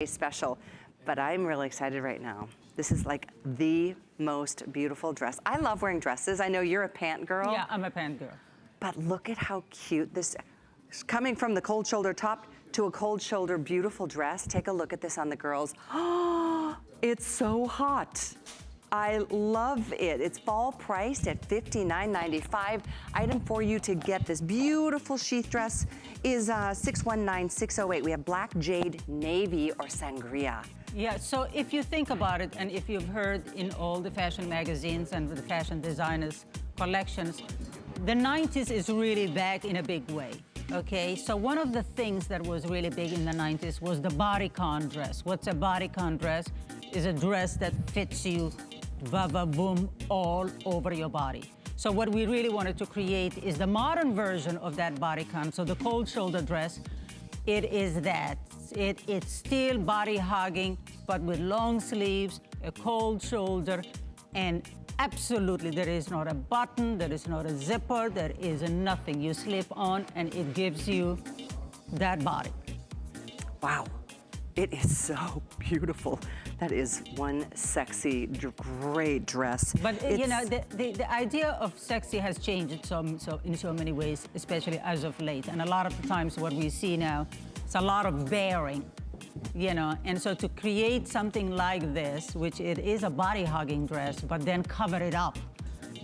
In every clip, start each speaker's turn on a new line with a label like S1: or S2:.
S1: special, but I'm really excited right now. This is like the most beautiful dress. I love wearing dresses. I know you're a pant girl.
S2: Yeah, I'm a pant girl.
S1: But look at how cute this, coming from the cold shoulder top to a cold shoulder beautiful dress. Take a look at this on the girls. Oh, it's so hot. I love it. It's fall priced at $59.95. Item for you to get this beautiful sheath dress is 619608. We have black jade, navy, or sangria.
S2: Yeah, so if you think about it, and if you've heard in all the fashion magazines and the fashion designers collections, the 90s is really back in a big way, okay? So one of the things that was really big in the 90s was the bodycon dress. What's a bodycon dress? Is a dress that fits you boom all over your body. So what we really wanted to create is the modern version of that bodycon. So the cold shoulder dress, it is that. It's still body hugging, but with long sleeves, a cold shoulder, and absolutely there is not a button, there is not a zipper, there is nothing. You slip on and it gives you that body.
S1: Wow. It is so beautiful. That is one sexy, great dress.
S2: But you know, the idea of sexy has changed in so many ways, especially as of late. And a lot of the times what we see now, it's a lot of bearing, you know. And so to create something like this, which it is a body-hugging dress, but then cover it up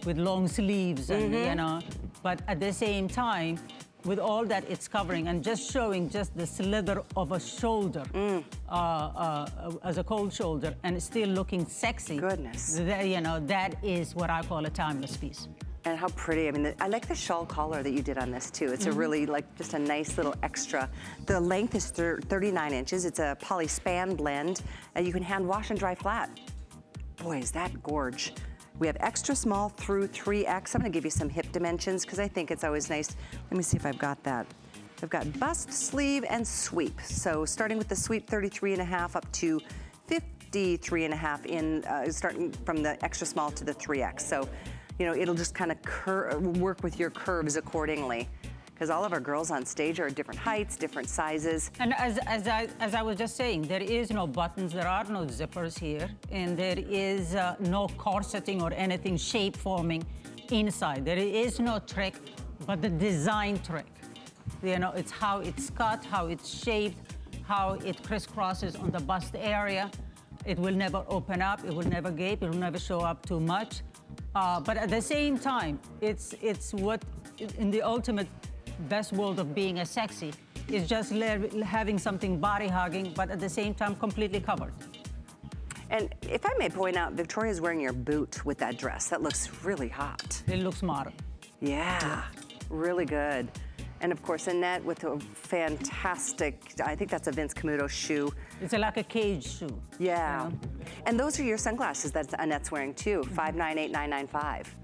S2: with long sleeves and, you know, but at the same time, with all that it's covering and just showing just the slither of a shoulder as a cold shoulder and still looking sexy.
S1: Goodness.
S2: You know, that is what I call a timeless piece. And
S1: how pretty. I mean, I like the shawl collar that you did on this too. It's a really just a nice little extra. The length is 39 inches. It's a poly span blend. You can hand wash and dry flat. Boy, is that gorge. We have extra small through 3X. I'm gonna give you some hip dimensions because I think it's always nice. Let me see if I've got that. I've got bust, sleeve, and sweep. So starting with the sweep, 33.5 up to 53.5 in, starting from the extra small to the 3X. So, you know, it'll just kind of work with your curves accordingly. Because all of our girls on stage are different heights, different sizes.
S2: And as I was just saying, there is no buttons, there are no zippers here, and there is no corseting or anything shape forming inside. There is no trick, but the design trick. You know, it's how it's cut, how it's shaped, how it crisscrosses on the bust area. It will never open up, it will never gape, it will never show up too much. But at the same time, it's what, in the ultimate best world of being a sexy is just having something body hugging, but at the same time completely covered.
S1: And if I may point out, Victoria's wearing your boot with that dress. That looks really hot.
S2: It looks modern.
S1: Yeah, really good. And of course, Annette with a fantastic, I think that's a Vince Camuto shoe.
S2: It's like a cage shoe.
S1: Yeah.
S2: You know?
S1: And those are your sunglasses that Annette's wearing too, 598995.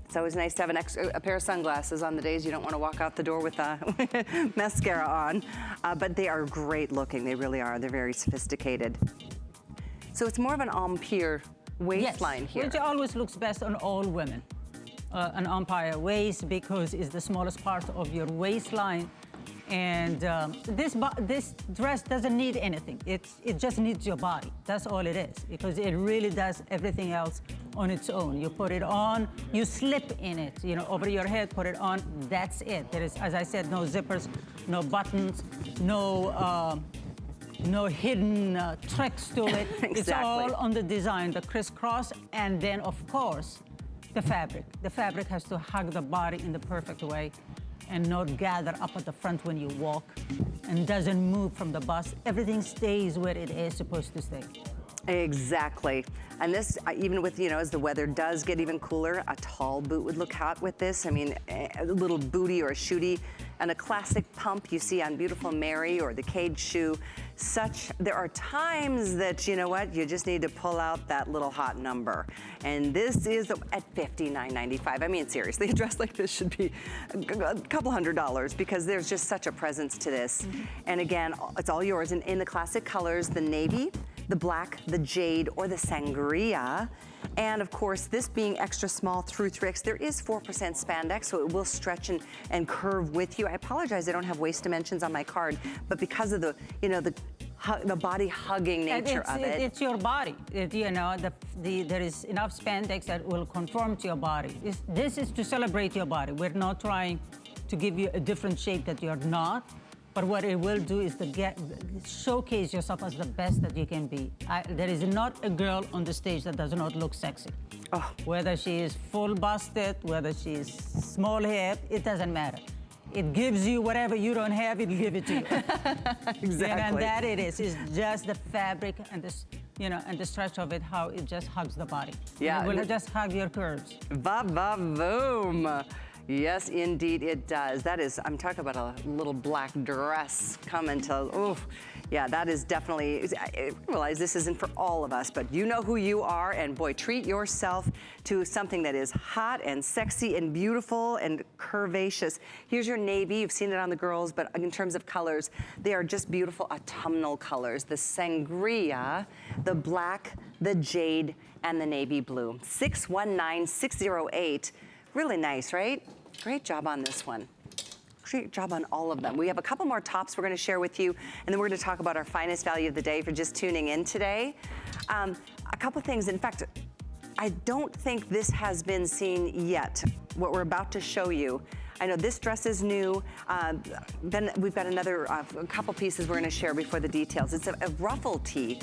S1: It's always nice to have a pair of sunglasses on the days you don't want to walk out the door with mascara on. But they are great looking, they really are. They're very sophisticated. So it's more of an empire waistline here.
S2: Which always looks best on all women. An empire waist because it's the smallest part of your waistline. And this dress doesn't need anything. It just needs your body. That's all it is, because it really does everything else on its own. You put it on, you slip in it, you know, over your head, put it on, that's it. There is, as I said, no zippers, no buttons, no hidden tricks to it.
S1: Exactly.
S2: It's all on the design, the crisscross, and then, of course, the fabric. The fabric has to hug the body in the perfect way and not gather up at the front when you walk and doesn't move from the bust. Everything stays where it is supposed to stay.
S1: Exactly. And this, even with, you know, as the weather does get even cooler, a tall boot would look hot with this. I mean, a little booty or a shooty, and a classic pump you see on beautiful Mary or the cage shoe. There are times that, you know what, you just need to pull out that little hot number. And this is at $59.95. I mean, seriously, a dress like this should be a couple $100 because there's just such a presence to this. And again, it's all yours in the classic colors, the navy, the black, the jade, or the sangria. And of course, this being extra small through 3X, there is 4% spandex, so it will stretch and curve with you. I apologize, I don't have waist dimensions on my card, but because of the, you know, the the body hugging nature of it.
S2: It's your body. You know, there is enough spandex that will conform to your body. This is to celebrate your body. We're not trying to give you a different shape that you're not. But what it will do is to showcase yourself as the best that you can be. There is not a girl on the stage that does not look sexy.
S1: Oh.
S2: Whether she is full busted, whether she is small hip, it doesn't matter. It gives you whatever you don't have, it'll give it to you.
S1: Exactly.
S2: And that it is. It's just the fabric and this, you know, and the stretch of it, how it just hugs the body.
S1: Yeah.
S2: It will just hug your curves.
S1: Va-va-voom. Yes, indeed it does. That is, I'm talking about a little black dress coming to, oof. Yeah, that is definitely, I realize this isn't for all of us, but you know who you are, and boy, treat yourself to something that is hot and sexy and beautiful and curvaceous. Here's your navy. You've seen it on the girls, but in terms of colors, they are just beautiful autumnal colors. The sangria, the black, the jade, and the navy blue. 619608. Really nice, right? Great job on this one. Great job on all of them. We have a couple more tops we're gonna share with you, and then we're gonna talk about our finest value of the day for just tuning in today. A couple things, in fact, I don't think this has been seen yet, what we're about to show you. I know this dress is new. Then we've got another, a couple pieces we're gonna share before the details. It's a ruffle tee.